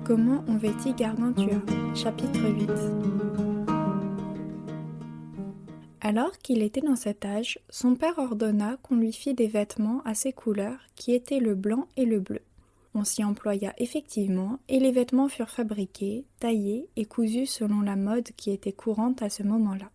Comment on vêtit Gargantua, chapitre 8. Alors qu'il était dans cet âge, son père ordonna qu'on lui fît des vêtements à ses couleurs, qui étaient le blanc et le bleu. On s'y employa effectivement, et les vêtements furent fabriqués, taillés et cousus selon la mode qui était courante à ce moment-là.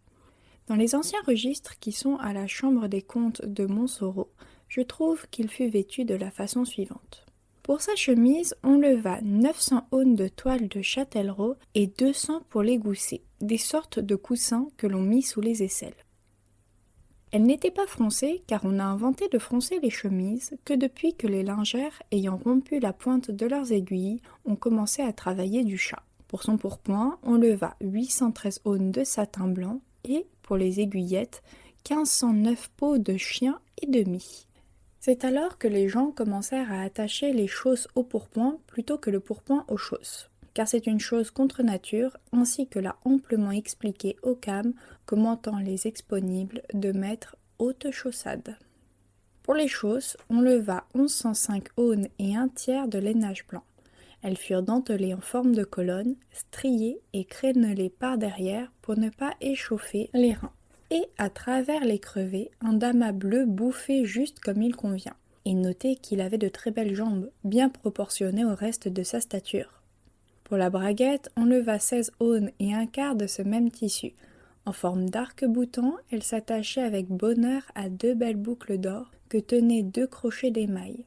Dans les anciens registres qui sont à la chambre des comptes de Montsoreau, je trouve qu'il fut vêtu de la façon suivante. Pour sa chemise, on leva 900 aunes de toile de châtellerault et 200 pour les goussets, des sortes de coussins que l'on mit sous les aisselles. Elle n'était pas froncée, car on a inventé de froncer les chemises que depuis que les lingères, ayant rompu la pointe de leurs aiguilles, ont commencé à travailler du chat. Pour son pourpoint, on leva 813 aunes de satin blanc et, pour les aiguillettes, 1509 peaux de chien et de mie. C'est alors que les gens commencèrent à attacher les chausses au pourpoint plutôt que le pourpoint aux chausses, car c'est une chose contre nature, ainsi que l'a amplement expliqué Occam, commentant les exponibles de maître haute chaussade. Pour les chausses, on leva 1105 aunes et un tiers de lainage blanc. Elles furent dentelées en forme de colonne, striées et crénelées par derrière pour ne pas échauffer les reins. Et à travers les crevés, un damas bleu bouffé juste comme il convient. Et notez qu'il avait de très belles jambes, bien proportionnées au reste de sa stature. Pour la braguette, on leva 16 aunes et un quart de ce même tissu. En forme d'arc-boutant, elle s'attachait avec bonheur à 2 belles boucles d'or que tenaient 2 crochets d'émail.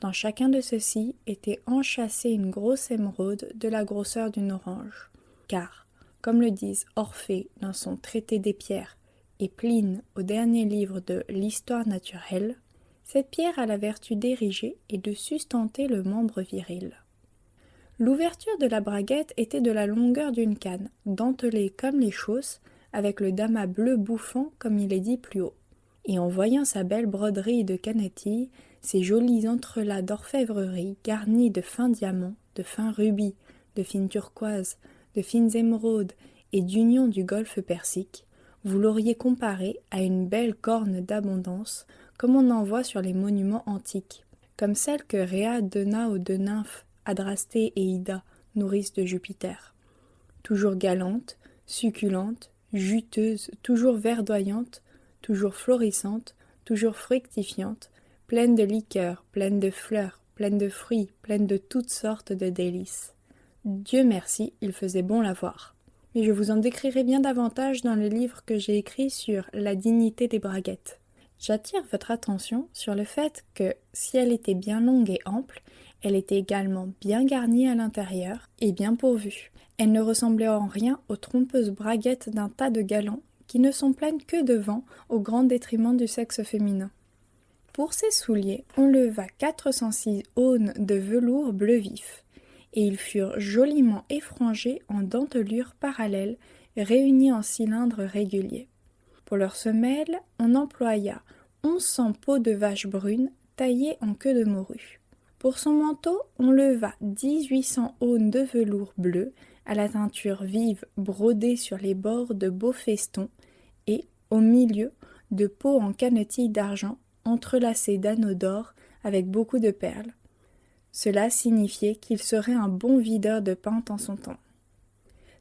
Dans chacun de ceux-ci était enchâssée une grosse émeraude de la grosseur d'une orange. Car, comme le disent Orphée dans son Traité des pierres, et Pline au dernier livre de l'Histoire naturelle, cette pierre a la vertu d'ériger et de sustenter le membre viril. L'ouverture de la braguette était de la longueur d'une canne, dentelée comme les chausses, avec le damas bleu bouffant comme il est dit plus haut. Et en voyant sa belle broderie de canetilles, ses jolis entrelacs d'orfèvrerie garnis de fins diamants, de fins rubis, de fines turquoises, de fines émeraudes et d'unions du golfe Persique, vous l'auriez comparé à une belle corne d'abondance, comme on en voit sur les monuments antiques, comme celle que Rhea donna aux 2 nymphes, Adrastée et Ida, nourrices de Jupiter. Toujours galante, succulente, juteuse, toujours verdoyante, toujours florissante, toujours fructifiante, pleine de liqueurs, pleine de fleurs, pleine de fruits, pleine de toutes sortes de délices. Dieu merci, il faisait bon la voir. Mais je vous en décrirai bien davantage dans le livre que j'ai écrit sur la dignité des braguettes. J'attire votre attention sur le fait que, si elle était bien longue et ample, elle était également bien garnie à l'intérieur et bien pourvue. Elle ne ressemblait en rien aux trompeuses braguettes d'un tas de galants qui ne sont pleines que de vent au grand détriment du sexe féminin. Pour ses souliers, on leva 406 aunes de velours bleu vif, et ils furent joliment effrangés en dentelures parallèles, réunies en cylindres réguliers. Pour leurs semelles, on employa 1100 peaux de vache brune taillées en queue de morue. Pour son manteau, on leva 1800 aunes de velours bleu à la teinture vive brodée sur les bords de beaux festons et, au milieu, de peaux en canetilles d'argent entrelacées d'anneaux d'or avec beaucoup de perles. Cela signifiait qu'il serait un bon videur de pinte en son temps.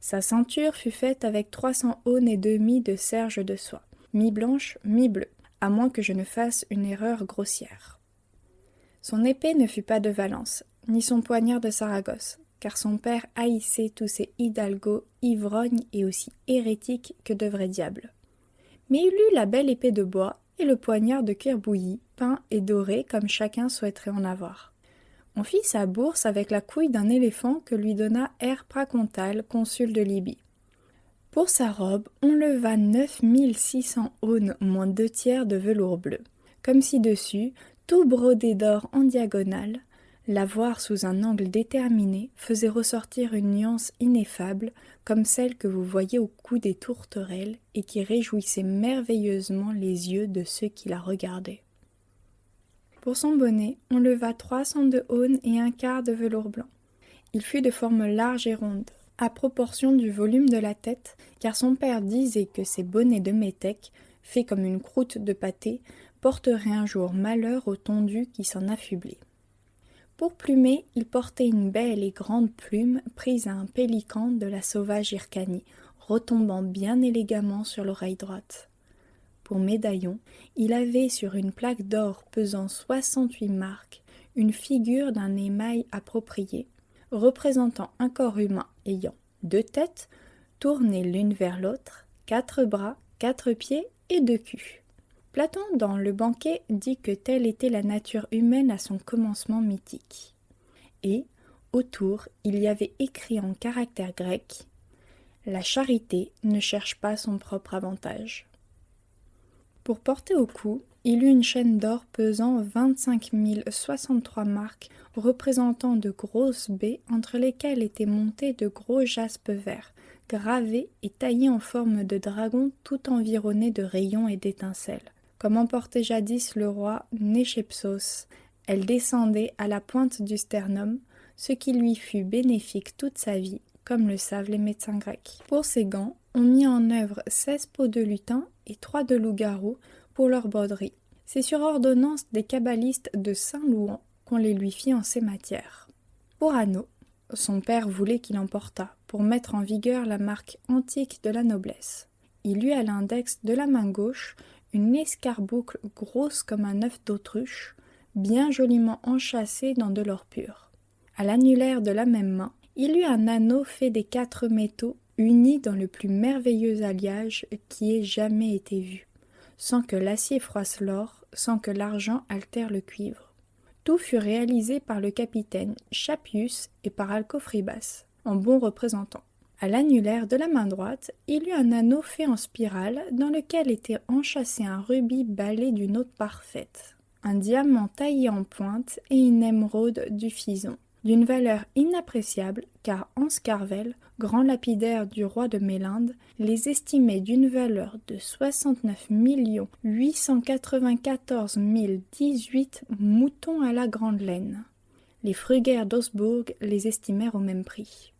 Sa ceinture fut faite avec 300 aunes et demie de serge de soie, mi-blanche, mi-bleue, à moins que je ne fasse une erreur grossière. Son épée ne fut pas de Valence, ni son poignard de Saragosse, car son père haïssait tous ces hidalgos ivrognes et aussi hérétiques que de vrais diables. Mais il eut la belle épée de bois et le poignard de cuir bouilli, peint et doré comme chacun souhaiterait en avoir. On fit sa bourse avec la couille d'un éléphant que lui donna R. Pracontal, consul de Libye. Pour sa robe, on leva 9600 aunes moins 2 tiers de velours bleu, comme si dessus, tout brodé d'or en diagonale, la voir sous un angle déterminé faisait ressortir une nuance ineffable, comme celle que vous voyez au cou des tourterelles et qui réjouissait merveilleusement les yeux de ceux qui la regardaient. Pour son bonnet, on leva 302 aunes et un quart de velours blanc. Il fut de forme large et ronde, à proportion du volume de la tête, car son père disait que ces bonnets de métèque, faits comme une croûte de pâté, porteraient un jour malheur au tondu qui s'en affublait. Pour plumer, il portait une belle et grande plume prise à un pélican de la sauvage Hyrcanie, retombant bien élégamment sur l'oreille droite. Pour médaillon, il avait sur une plaque d'or pesant 68 marques une figure d'un émail approprié, représentant un corps humain ayant 2 têtes, tournées l'une vers l'autre, 4 bras, 4 pieds et 2 culs. Platon, dans Le Banquet, dit que telle était la nature humaine à son commencement mythique. Et, autour, il y avait écrit en caractères grecs « La charité ne cherche pas son propre avantage ». Pour porter au cou, il eut une chaîne d'or pesant 25 063 marques, représentant de grosses baies entre lesquelles étaient montés de gros jaspes verts, gravés et taillés en forme de dragon tout environnés de rayons et d'étincelles. Comme en portait jadis le roi Néchepsos, elle descendait à la pointe du sternum, ce qui lui fut bénéfique toute sa vie, comme le savent les médecins grecs. Pour ses gants, on mit en œuvre 16 peaux de lutin et 3 de loup-garou pour leur broderie. C'est sur ordonnance des kabbalistes de Saint-Louan qu'on les lui fit en ces matières. Pour anneau, son père voulait qu'il en portât pour mettre en vigueur la marque antique de la noblesse. Il eut à l'index de la main gauche une escarboucle grosse comme un œuf d'autruche, bien joliment enchâssée dans de l'or pur. À l'annulaire de la même main, il eut un anneau fait des 4 métaux unis dans le plus merveilleux alliage qui ait jamais été vu, sans que l'acier froisse l'or, sans que l'argent altère le cuivre. Tout fut réalisé par le capitaine Chapius et par Alcofribas, en bon représentant. À l'annulaire de la main droite, il eut un anneau fait en spirale dans lequel était enchâssé un rubis balé d'une eau parfaite, un diamant taillé en pointe et une émeraude du Phison, d'une valeur inappréciable car Hans Carvel, grand lapidaire du roi de Mélinde, les estimait d'une valeur de 69 894 018 moutons à la grande laine. Les fruguaires d'Augsbourg les estimèrent au même prix.